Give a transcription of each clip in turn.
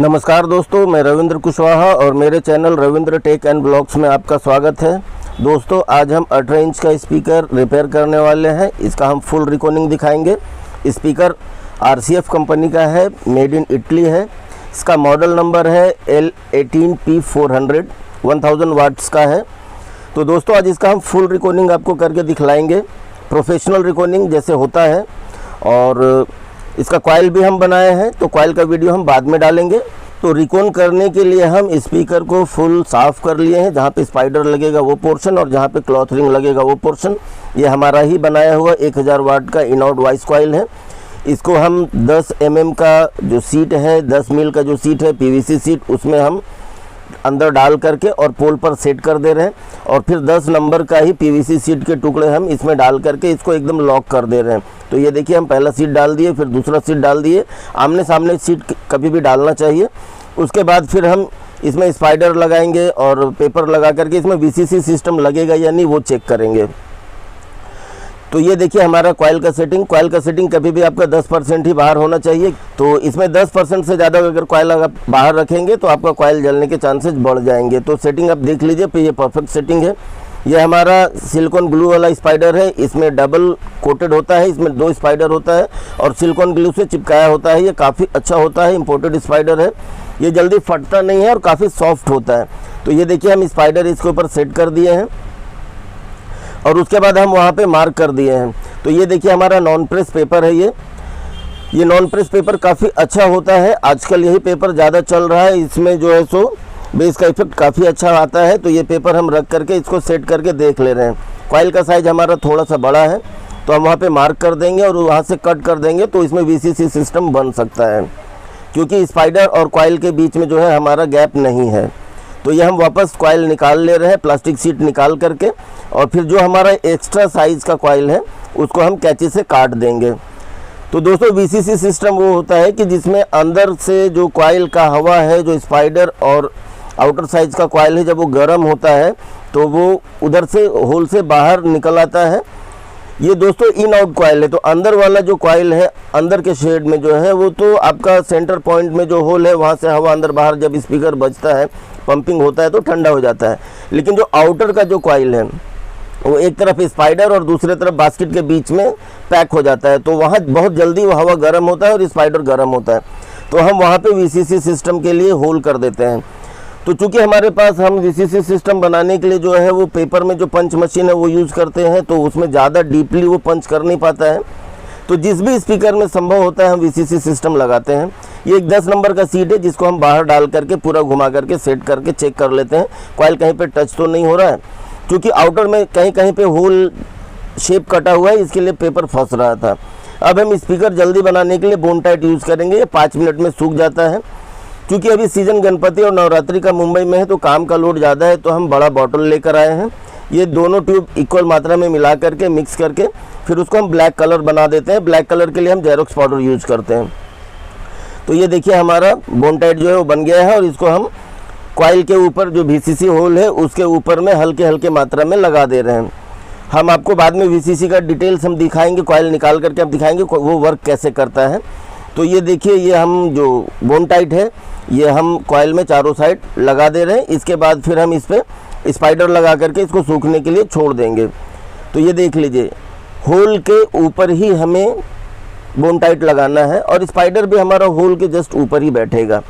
नमस्कार दोस्तों, मैं रविंद्र कुशवाहा और मेरे channel Ravindra tech and blogs में आपका स्वागत है। दोस्तों, आज हम 18 इंच का स्पीकर रिपेयर करने वाले हैं। इसका हम फुल रिकॉर्डिंग दिखाएंगे। स्पीकर RCF कंपनी का है, मेड इन इटली है। इसका मॉडल नंबर है L18P400, 1000 वाट्स का है। तो दोस्तों, आज इसका हम फुल रिकॉर्डिंग आपको करके दिखलाएंगे, प्रोफेशनल रिकॉर्डिंग जैसे होता है। और इसका कॉइल भी हम बनाए हैं, तो कॉइल का वीडियो हम बाद में डालेंगे। तो रिकॉर्ड करने के लिए हम स्पीकर को फुल साफ़ कर लिए हैं। जहाँ पे स्पाइडर लगेगा वो पोर्शन और जहाँ पे क्लॉथ रिंग लगेगा वो पोर्शन, ये हमारा ही बनाया हुआ 1000 वाट का इन आउट वॉइस कॉइल है। इसको हम 10 mm का जो सीट है, 10 मील का जो सीट है PVC सीट, उसमें हम अंदर डाल करके और पोल पर सेट कर दे रहे हैं। और फिर 10 नंबर का ही PVC सीट के टुकड़े हम इसमें डाल करके इसको एकदम लॉक कर दे रहे हैं। तो ये देखिए, हम पहला सीट डाल दिए, फिर दूसरा सीट डाल दिए। आमने सामने सीट कभी भी डालना चाहिए। उसके बाद फिर हम इसमें स्पाइडर लगाएंगे और पेपर लगा करके इसमें VCC सिस्टम लगेगा या नहीं वो चेक करेंगे। तो ये देखिए हमारा कॉइल का सेटिंग। कॉइल का सेटिंग कभी भी आपका 10% ही बाहर होना चाहिए। तो इसमें 10% से ज़्यादा अगर कॉइल आप बाहर रखेंगे तो आपका कॉइल जलने के चांसेस बढ़ जाएंगे। तो सेटिंग आप देख लीजिए, तो ये परफेक्ट सेटिंग है। ये हमारा सिलिकॉन ग्लू वाला स्पाइडर है। इसमें डबल कोटेड होता है, इसमें 2 स्पाइडर होता है और सिलिकॉन ग्लू से चिपकाया होता है। ये काफ़ी अच्छा होता है, इम्पोर्टेड स्पाइडर है। ये जल्दी फटता नहीं है और काफ़ी सॉफ्ट होता है। तो ये देखिए, हम स्पाइडर इसके ऊपर सेट कर दिए हैं और उसके बाद हम वहाँ पे मार्क कर दिए हैं। तो ये देखिए, हमारा नॉन प्रेस पेपर है। ये नॉन प्रेस पेपर काफ़ी अच्छा होता है। आजकल यही पेपर ज़्यादा चल रहा है। इसमें जो है सो बेस का इफेक्ट काफ़ी अच्छा आता है। तो ये पेपर हम रख करके इसको सेट करके देख ले रहे हैं। कॉइल का साइज़ हमारा थोड़ा सा बड़ा है, तो हम वहाँ पे मार्क कर देंगे और वहाँ से कट कर देंगे, तो इसमें VCC सिस्टम बन सकता है। क्योंकि स्पाइडर और कॉइल के बीच में जो है हमारा गैप नहीं है। तो ये हम वापस कॉइल निकाल ले रहे हैं, प्लास्टिक शीट निकाल करके। और फिर जो हमारा एक्स्ट्रा साइज़ का कॉइल है उसको हम कैंची से काट देंगे। तो दोस्तों, VCC सिस्टम वो होता है कि जिसमें अंदर से जो कॉइल का हवा है, जो स्पाइडर और आउटर साइज़ का कॉइल है, जब वो गर्म होता है तो वो उधर से होल से बाहर निकल आता है। ये दोस्तों इन आउट कॉइल है। तो अंदर वाला जो कॉइल है, अंदर के शेड में जो है, वो तो आपका सेंटर पॉइंट में जो होल है वहाँ से हवा अंदर बाहर जब स्पीकर बजता है, पंपिंग होता है तो ठंडा हो जाता है। लेकिन जो आउटर का जो कॉइल है वो एक तरफ स्पाइडर और दूसरे तरफ बास्केट के बीच में पैक हो जाता है। तो वहाँ बहुत जल्दी वो हवा गर्म होता है और स्पाइडर गर्म होता है। तो हम वहाँ पे VCC सिस्टम के लिए होल कर देते हैं। तो चूँकि हमारे पास हम VCC सिस्टम बनाने के लिए जो है वो पेपर में जो पंच मशीन है वो यूज़ करते हैं, तो उसमें ज़्यादा डीपली वो पंच कर नहीं पाता है। तो जिस भी स्पीकर में संभव होता है हम VCC सिस्टम लगाते हैं। ये एक 10 नंबर का सीट है जिसको हम बाहर डाल करके पूरा घुमा करके सेट करके चेक कर लेते हैं कॉइल कहीं पे टच तो नहीं हो रहा है। क्योंकि आउटर में कहीं कहीं पे होल शेप कटा हुआ है, इसके लिए पेपर फंस रहा था। अब हम स्पीकर जल्दी बनाने के लिए बोन टाइट यूज़ करेंगे। ये 5 मिनट में सूख जाता है। क्योंकि अभी सीज़न गणपति और नवरात्रि का मुंबई में है तो काम का लोड ज़्यादा है, तो हम बड़ा बॉटल लेकर आए हैं। ये दोनों ट्यूब इक्वल मात्रा में मिला करके मिक्स करके फिर उसको हम ब्लैक कलर बना देते हैं। ब्लैक कलर के लिए हम जेरोक्स पाउडर यूज़ करते हैं। तो ये देखिए, हमारा बोन टाइट जो है वो बन गया है और इसको हम कॉइल के ऊपर जो VCC होल है उसके ऊपर में हल्के हल्के मात्रा में लगा दे रहे हैं। हम आपको बाद में VCC का डिटेल्स हम दिखाएंगे, कॉइल निकाल करके हम दिखाएंगे वो वर्क कैसे करता है। तो ये देखिए, ये हम जो बोन टाइट है ये हम कॉइल में चारों साइड लगा दे रहे हैं। इसके बाद फिर हम इस पर स्पाइडर लगा करके इसको सूखने के लिए छोड़ देंगे। तो ये देख लीजिए, होल के ऊपर ही हमें बोन टाइट लगाना है और स्पाइडर भी हमारा होल के जस्ट ऊपर ही बैठेगा।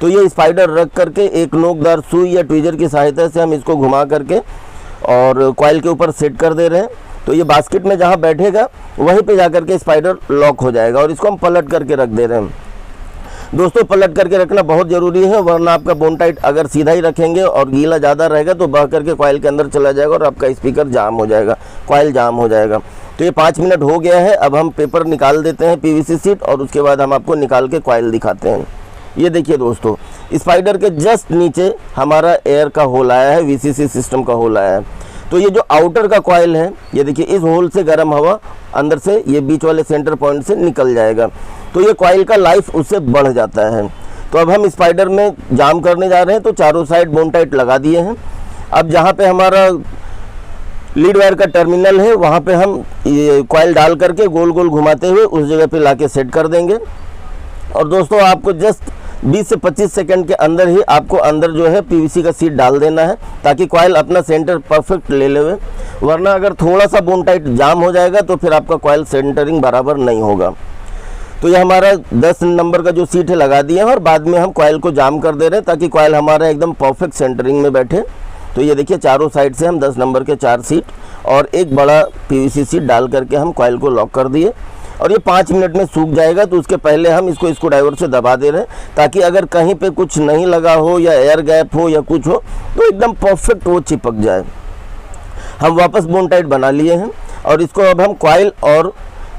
तो ये स्पाइडर रख करके एक नोकदार सुई या ट्विजर की सहायता से हम इसको घुमा करके और कॉइल के ऊपर सेट कर दे रहे हैं। तो ये बास्केट में जहाँ बैठेगा वहीं पे जाकर के स्पाइडर लॉक हो जाएगा और इसको हम पलट करके रख दे रहे हैं। दोस्तों, पलट करके रखना बहुत ज़रूरी है, वरना आपका बोन टाइट अगर सीधा ही रखेंगे और गीला ज़्यादा रहेगा तो बह करके कॉइल के अंदर चला जाएगा और आपका स्पीकर जाम हो जाएगा, कॉइल जाम हो जाएगा। तो ये 5 मिनट हो गया है। अब हम पेपर निकाल देते हैं PVC सीट और उसके बाद हम आपको निकाल के कॉइल दिखाते हैं। ये देखिए दोस्तों, स्पाइडर के जस्ट नीचे हमारा एयर का होल आया है, VCC सिस्टम का होल आया है। तो ये जो आउटर का कॉइल है, ये देखिए, इस होल से गर्म हवा अंदर से ये बीच वाले सेंटर पॉइंट से निकल जाएगा। तो ये कॉइल का लाइफ उससे बढ़ जाता है। तो अब हम स्पाइडर में जाम करने जा रहे हैं। तो चारों साइड बोन टाइट लगा दिए हैं। अब जहाँ पे हमारा लीड वायर का टर्मिनल है वहाँ पे हम ये कॉइल डाल करके गोल गोल घुमाते हुए उस जगह पे लाके सेट कर देंगे। और दोस्तों, आपको जस्ट 20 से 25 सेकंड के अंदर ही आपको अंदर जो है पीवीसी का सीट डाल देना है, ताकि कॉइल अपना सेंटर परफेक्ट ले लेवे। वरना अगर थोड़ा सा बोन टाइट जाम हो जाएगा तो फिर आपका कॉइल सेंटरिंग बराबर नहीं होगा। तो ये हमारा 10 नंबर का जो सीट है लगा दिया है और बाद में हम कॉइल को जाम कर दे रहे हैं ताकि कॉइल हमारा एकदम परफेक्ट सेंटरिंग में बैठे। तो ये देखिए चारों साइड से हम 10 नंबर के 4 सीट और एक बड़ा पीवीसी सीट डाल करके हम कॉइल को लॉक कर दिए और ये 5 मिनट में सूख जाएगा। तो उसके पहले हम इसको स्क्रू ड्राइवर से दबा दे रहे हैं ताकि अगर कहीं पे कुछ नहीं लगा हो या एयर गैप हो या कुछ हो तो एकदम परफेक्ट वो चिपक जाए। हम वापस बोन टाइट बना लिए हैं और इसको अब हम कॉइल और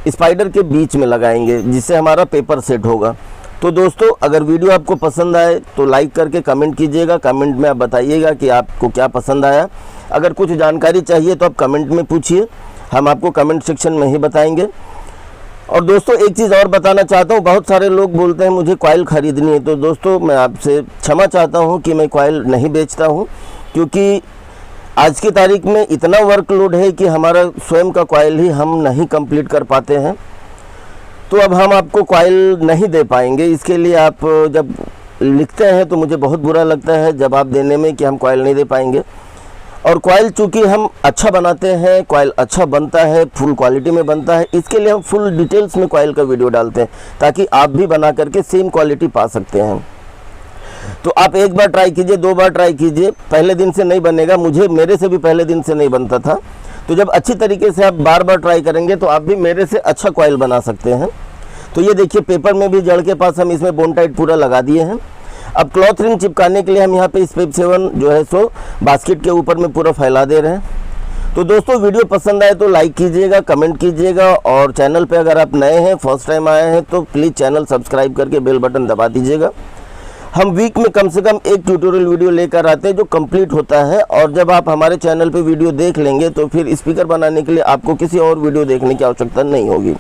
स्पाइडर के बीच में लगाएंगे, जिससे हमारा पेपर सेट होगा। तो दोस्तों, अगर वीडियो आपको पसंद आए तो लाइक करके कमेंट कीजिएगा। कमेंट में आप बताइएगा कि आपको क्या पसंद आया। अगर कुछ जानकारी चाहिए तो आप कमेंट में पूछिए, हम आपको कमेंट सेक्शन में ही बताएंगे। और दोस्तों, एक चीज़ और बताना चाहता हूँ, बहुत सारे लोग बोलते हैं मुझे कॉइल ख़रीदनी है। तो दोस्तों, मैं आपसे क्षमा चाहता हूँ कि मैं कॉइल नहीं बेचता हूँ, क्योंकि आज की तारीख में इतना वर्कलोड है कि हमारा स्वयं का कॉइल ही हम नहीं कंप्लीट कर पाते हैं। तो अब हम आपको कॉइल नहीं दे पाएंगे। इसके लिए आप जब लिखते हैं तो मुझे बहुत बुरा लगता है जवाब देने में कि हम कॉइल नहीं दे पाएंगे। और कॉइल चूँकि हम अच्छा बनाते हैं, कॉइल अच्छा बनता है, फुल क्वालिटी में बनता है, इसके लिए हम फुल डिटेल्स में कॉइल का वीडियो डालते हैं ताकि आप भी बना करके सेम क्वालिटी पा सकते हैं। तो आप एक बार ट्राई कीजिए, 2 बार ट्राई कीजिए, पहले दिन से नहीं बनेगा। मेरे से भी पहले दिन से नहीं बनता था। तो जब अच्छी तरीके से आप बार बार ट्राई करेंगे तो आप भी मेरे से अच्छा कॉइल बना सकते हैं। तो ये देखिए, पेपर में भी जड़ के पास हम इसमें बोन टाइट पूरा लगा दिए हैं। अब क्लॉथ रिंग चिपकाने के लिए हम यहाँ पे स्पेप 7 जो है सो बास्केट के ऊपर में पूरा फैला दे रहे हैं। तो दोस्तों, वीडियो पसंद आए तो लाइक कीजिएगा, कमेंट कीजिएगा और चैनल पे अगर आप नए हैं, फर्स्ट टाइम आए हैं तो प्लीज़ चैनल सब्सक्राइब करके बेल बटन दबा दीजिएगा। हम वीक में कम से कम एक ट्यूटोरियल वीडियो लेकर आते हैं जो कंप्लीट होता है। और जब आप हमारे चैनल पे वीडियो देख लेंगे तो फिर स्पीकर बनाने के लिए आपको किसी और वीडियो देखने की आवश्यकता नहीं होगी।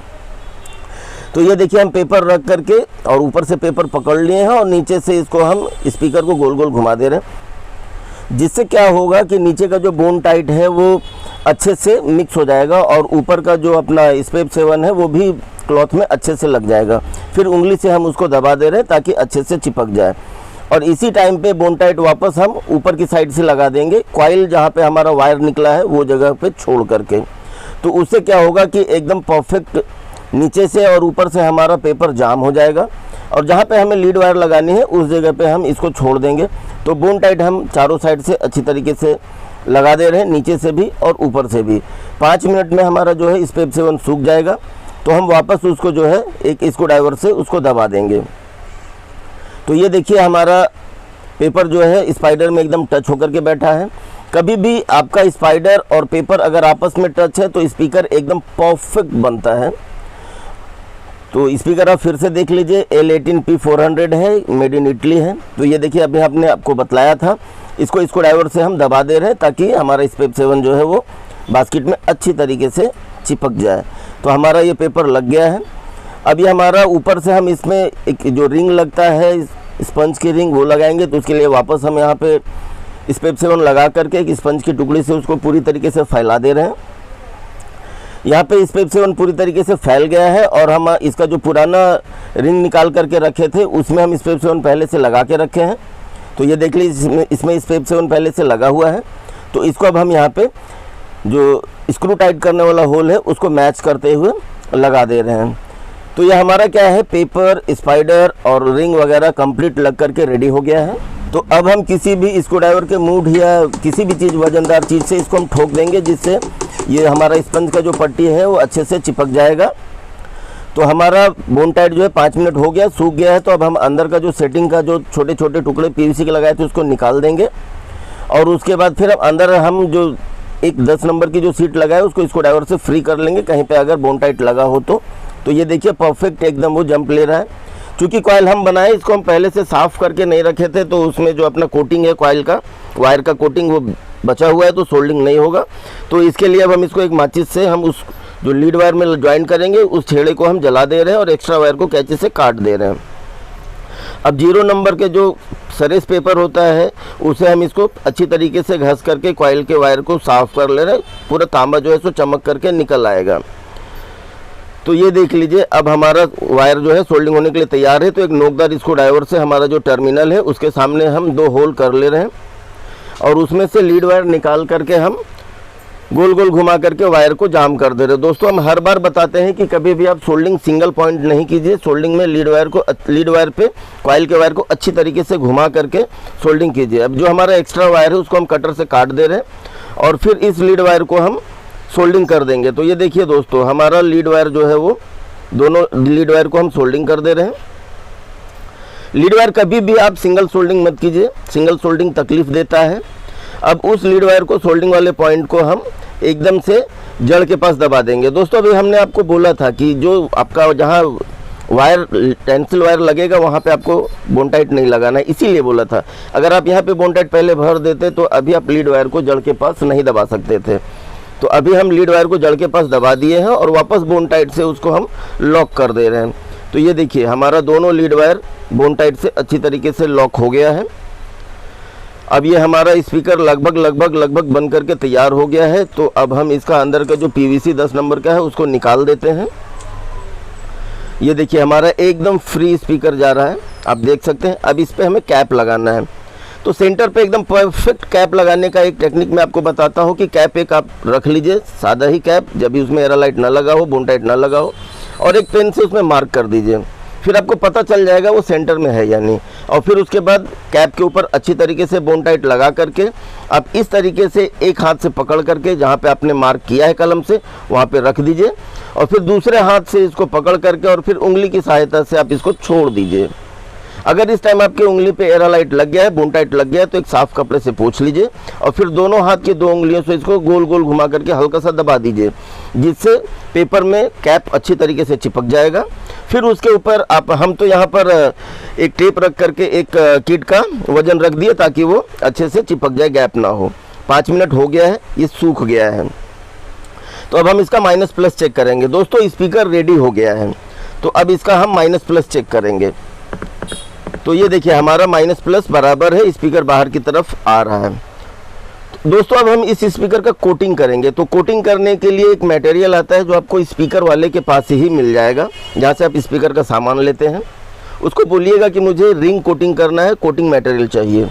तो ये देखिए, हम पेपर रख करके और ऊपर से पेपर पकड़ लिए हैं और नीचे से इसको हम स्पीकर को गोल गोल घुमा दे रहे हैं, जिससे क्या होगा कि नीचे का जो बोन टाइट है वो अच्छे से मिक्स हो जाएगा और ऊपर का जो अपना स्पेप 7 है वो भी क्लॉथ में अच्छे से लग जाएगा। फिर उंगली से हम उसको दबा दे रहे हैं ताकि अच्छे से चिपक जाए। और इसी टाइम पे बोन टाइट वापस हम ऊपर की साइड से लगा देंगे, कॉइल जहाँ पे हमारा वायर निकला है वो जगह पे छोड़ करके। तो उससे क्या होगा कि एकदम परफेक्ट नीचे से और ऊपर से हमारा पेपर जाम हो जाएगा और जहाँ पे हमें लीड वायर लगानी है उस जगह पे हम इसको छोड़ देंगे। तो बोन टाइट हम चारों साइड से अच्छी तरीके से लगा दे रहे हैं, नीचे से भी और ऊपर से भी। 5 मिनट में हमारा जो है स्पेप 7 सूख जाएगा। तो हम वापस उसको जो है एक स्क्रू ड्राइवर से उसको दबा देंगे। तो ये देखिए, हमारा पेपर जो है स्पाइडर में एकदम टच होकर के बैठा है। कभी भी आपका स्पाइडर और पेपर अगर आपस में टच है तो स्पीकर एकदम परफेक्ट बनता है। तो स्पीकर आप फिर से देख लीजिए, L18P400 है, मेड इन इटली है। तो ये देखिए, अभी आपने आपको बतलाया था, इसको स्क्रू ड्राइवर से हम दबा दे रहे हैं ताकि हमारा स्पेप 7 जो है वो बास्केट में अच्छी तरीके से चिपक जाए। तो हमारा ये पेपर लग गया है। अब ये हमारा ऊपर से हम इसमें एक जो रिंग लगता है स्पंज की रिंग वो लगाएंगे। तो उसके लिए वापस हम यहाँ पे स्पेप 7 लगा करके एक स्पंज की टुकड़ी से उसको पूरी तरीके से फैला दे रहे हैं। यहाँ पे स्पेप 7 पूरी तरीके से फैल गया है और हम इसका जो पुराना रिंग निकाल करके रखे थे उसमें हम स्पेप 7 पहले से लगा के रखे हैं। तो ये देख लीजिए, इसमें स्पेप 7 पहले से लगा हुआ है। तो इसको अब हम यहाँ पे जो स्क्रू टाइट करने वाला होल है उसको मैच करते हुए लगा दे रहे हैं। तो ये हमारा क्या है, पेपर, स्पाइडर और रिंग वगैरह कंप्लीट लग करके रेडी हो गया है। तो अब हम किसी भी स्क्रू ड्राइवर के मूड या किसी भी चीज़ वजनदार चीज़ से इसको हम ठोक देंगे, जिससे ये हमारा स्पंज का जो पट्टी है वो अच्छे से चिपक जाएगा। तो हमारा बोन टाइट जो है 5 मिनट हो गया, सूख गया है। तो अब हम अंदर का जो सेटिंग का जो छोटे छोटे टुकड़े पीवीसी के लगाए थे उसको निकाल देंगे और उसके बाद फिर अंदर हम जो एक 10 नंबर की जो सीट लगाए उसको स्क्रू ड्राइवर से फ्री कर लेंगे कहीं पे अगर बोन टाइट लगा हो तो ये देखिए, परफेक्ट एकदम वो जंप ले रहा है। चूँकि कॉइल हम बनाए इसको हम पहले से साफ़ करके नहीं रखे थे, तो उसमें जो अपना कोटिंग है कॉइल का, वायर का कोटिंग, वो बचा हुआ है, तो सोल्डिंग नहीं होगा। तो इसके लिए अब हम इसको एक माचिस से हम उस जो लीड वायर में ज्वाइन करेंगे उस छेड़े को हम जला दे रहे हैं और एक्स्ट्रा वायर को कैंची से काट दे रहे हैं। अब 0 नंबर के जो सरेस पेपर होता है उसे हम इसको अच्छी तरीके से घस करके कॉइल के वायर को साफ़ कर ले रहे हैं। पूरा तांबा जो है सो चमक करके निकल आएगा। तो ये देख लीजिए, अब हमारा वायर जो है सोल्डिंग होने के लिए तैयार है। तो एक नोकदार स्क्रू ड्राइवर से हमारा जो टर्मिनल है उसके सामने हम 2 होल कर ले रहे हैं और उसमें से लीड वायर निकाल करके हम गोल गोल घुमा करके वायर को जाम कर दे रहे हैं। दोस्तों हम हर बार बताते हैं कि कभी भी आप सोल्डिंग सिंगल पॉइंट नहीं कीजिए। सोल्डिंग में लीड वायर पे कॉइल के वायर को अच्छी तरीके से घुमा करके सोल्डिंग कीजिए। अब जो हमारा एक्स्ट्रा वायर है उसको हम कटर से काट दे रहे हैं और फिर इस लीड वायर को हम सोल्डिंग कर देंगे। तो ये देखिए दोस्तों, हमारा लीड वायर जो है वो दोनों लीड वायर को हम सोल्डिंग कर दे रहे हैं। लीड वायर कभी भी आप सिंगल सोल्डिंग मत कीजिए, सिंगल सोल्डिंग तकलीफ देता है। अब उस लीड वायर को सोल्डिंग वाले पॉइंट को हम एकदम से जड़ के पास दबा देंगे। दोस्तों अभी हमने आपको बोला था कि जो आपका जहाँ वायर टेंसिल वायर लगेगा वहाँ पे आपको बोनटाइट नहीं लगाना है, इसीलिए बोला था। अगर आप यहाँ पे बोनटाइट पहले भर देते तो अभी आप लीड वायर को जड़ के पास नहीं दबा सकते थे। तो अभी हम लीड वायर को जड़ के पास दबा दिए हैं और वापस बोनटाइट से उसको हम लॉक कर दे रहे हैं। तो ये देखिए, हमारा दोनों लीड वायर बोनटाइट से अच्छी तरीके से लॉक हो गया है। अब ये हमारा स्पीकर लगभग बन करके तैयार हो गया है। तो अब हम इसका अंदर का जो पीवीसी 10 नंबर का है उसको निकाल देते हैं। ये देखिए, हमारा एकदम फ्री स्पीकर जा रहा है, आप देख सकते हैं। अब इस पे हमें कैप लगाना है। तो सेंटर पे एकदम परफेक्ट कैप लगाने का एक टेक्निक मैं आपको बताता हूँ कि कैप एक आप रख लीजिए, सादा ही कैप, जब भी उसमें एरालाइट ना लगा हो, बोनटाइट ना लगा हो, और एक पेन से उसमें मार्क कर दीजिए। फिर आपको पता चल जाएगा वो सेंटर में है या नहीं। और फिर उसके बाद कैप के ऊपर अच्छी तरीके से बोनटाइट लगा करके आप इस तरीके से एक हाथ से पकड़ करके जहाँ पे आपने मार्क किया है कलम से वहाँ पे रख दीजिए और फिर दूसरे हाथ से इसको पकड़ करके और फिर उंगली की सहायता से आप इसको छोड़ दीजिए। अगर इस टाइम आपकी उंगली पे एरालाइट लग गया है, बोनटाइट लग गया है, तो एक साफ कपड़े से पोंछ लीजिए और फिर दोनों हाथ की 2 उंगलियों से इसको गोल गोल घुमा करके हल्का सा दबा दीजिए, जिससे पेपर में कैप अच्छी तरीके से चिपक जाएगा। फिर उसके ऊपर हम तो यहाँ पर एक टेप रख करके एक किट का वजन रख दिए ताकि वो अच्छे से चिपक जाए, गैप ना हो। 5 मिनट हो गया है, ये सूख गया है। तो अब हम इसका माइनस प्लस चेक करेंगे। दोस्तों स्पीकर रेडी हो गया है, तो अब इसका हम माइनस प्लस चेक करेंगे। तो ये देखिए, हमारा माइनस प्लस बराबर है, स्पीकर बाहर की तरफ आ रहा है। तो दोस्तों अब हम इस स्पीकर का कोटिंग करेंगे। तो कोटिंग करने के लिए एक मटेरियल आता है जो आपको स्पीकर वाले के पास ही मिल जाएगा, जहाँ से आप स्पीकर का सामान लेते हैं। उसको बोलिएगा कि मुझे रिंग कोटिंग करना है, कोटिंग मटेरियल चाहिए।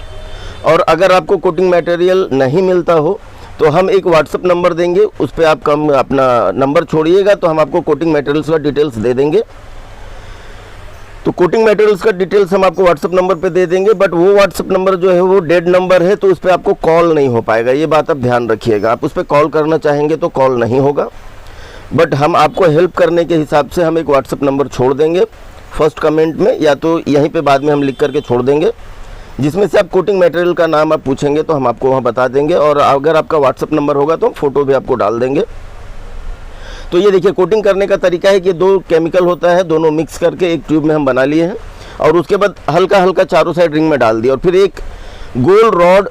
और अगर आपको कोटिंग मटेरियल नहीं मिलता हो तो हम एक व्हाट्सअप नंबर देंगे, उस पर आप अपना नंबर छोड़िएगा तो हम आपको कोटिंग मटेरियल्स का डिटेल्स दे देंगे। तो कोटिंग मटेरियल्स का डिटेल्स हम आपको व्हाट्सअप नंबर पे दे देंगे, बट वो व्हाट्सअप नंबर जो है वो डेड नंबर है, तो उस पर आपको कॉल नहीं हो पाएगा। ये बात आप ध्यान रखिएगा। आप उस पर कॉल करना चाहेंगे तो कॉल नहीं होगा, बट हम आपको हेल्प करने के हिसाब से हम एक व्हाट्सअप नंबर छोड़ देंगे फर्स्ट कमेंट में, या तो यहीं पे बाद में हम लिख करके छोड़ देंगे, जिसमें से आप कोटिंग मटेरियल का नाम आप पूछेंगे तो हम आपको वहाँ बता देंगे। और अगर आपका व्हाट्सअप नंबर होगा तो हम फ़ोटो भी आपको डाल देंगे। तो ये देखिए, कोटिंग करने का तरीका है कि 2 केमिकल होता है, दोनों मिक्स करके एक ट्यूब में हम बना लिए हैं और उसके बाद हल्का हल्का चारों साइड रिंग में डाल दिया और फिर एक गोल रॉड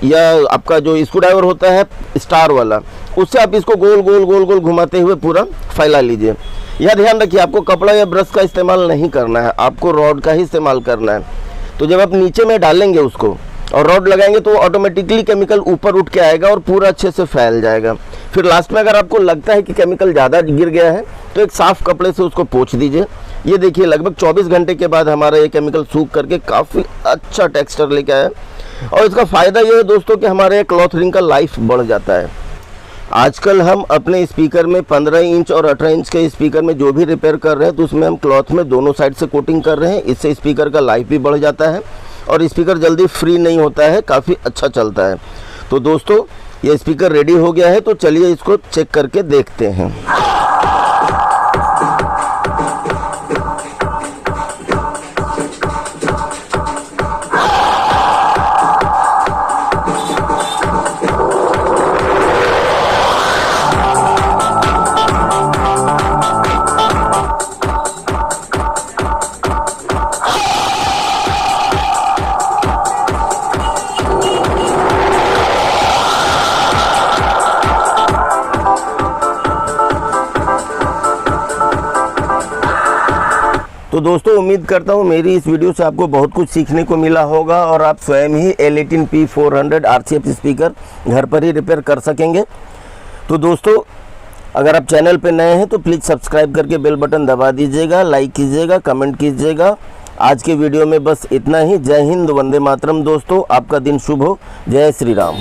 या आपका जो स्क्रू ड्राइवर होता है स्टार वाला, उससे आप इसको गोल गोल गोल गोल घुमाते हुए पूरा फैला लीजिए। यह ध्यान रखिए, आपको कपड़ा या ब्रश का इस्तेमाल नहीं करना है, आपको रॉड का ही इस्तेमाल करना है। तो जब आप नीचे में डालेंगे उसको और रॉड लगाएंगे तो ऑटोमेटिकली केमिकल ऊपर उठ के आएगा और पूरा अच्छे से फैल जाएगा। फिर लास्ट में अगर आपको लगता है कि केमिकल ज़्यादा गिर गया है तो एक साफ़ कपड़े से उसको पोंछ दीजिए। ये देखिए, लगभग 24 घंटे के बाद हमारा ये केमिकल सूख करके काफ़ी अच्छा टेक्सचर लेके आया। और इसका फ़ायदा ये है दोस्तों कि हमारे क्लॉथ रिंग का लाइफ बढ़ जाता है। आजकल हम अपने स्पीकर में 15 इंच और 18 इंच के स्पीकर में जो भी रिपेयर कर रहे हैं तो उसमें हम क्लॉथ में दोनों साइड से कोटिंग कर रहे हैं। इससे स्पीकर का लाइफ भी बढ़ जाता है और स्पीकर जल्दी फ्री नहीं होता है, काफ़ी अच्छा चलता है। तो दोस्तों ये स्पीकर रेडी हो गया है, तो चलिए इसको चेक करके देखते हैं। तो दोस्तों उम्मीद करता हूँ मेरी इस वीडियो से आपको बहुत कुछ सीखने को मिला होगा और आप स्वयं ही L18P400 RCF स्पीकर घर पर ही रिपेयर कर सकेंगे। तो दोस्तों अगर आप चैनल पे नए हैं तो प्लीज़ सब्सक्राइब करके बेल बटन दबा दीजिएगा, लाइक कीजिएगा, कमेंट कीजिएगा। आज के वीडियो में बस इतना ही। जय हिंद, वंदे मातरम दोस्तों। आपका दिन शुभ हो। जय श्री राम।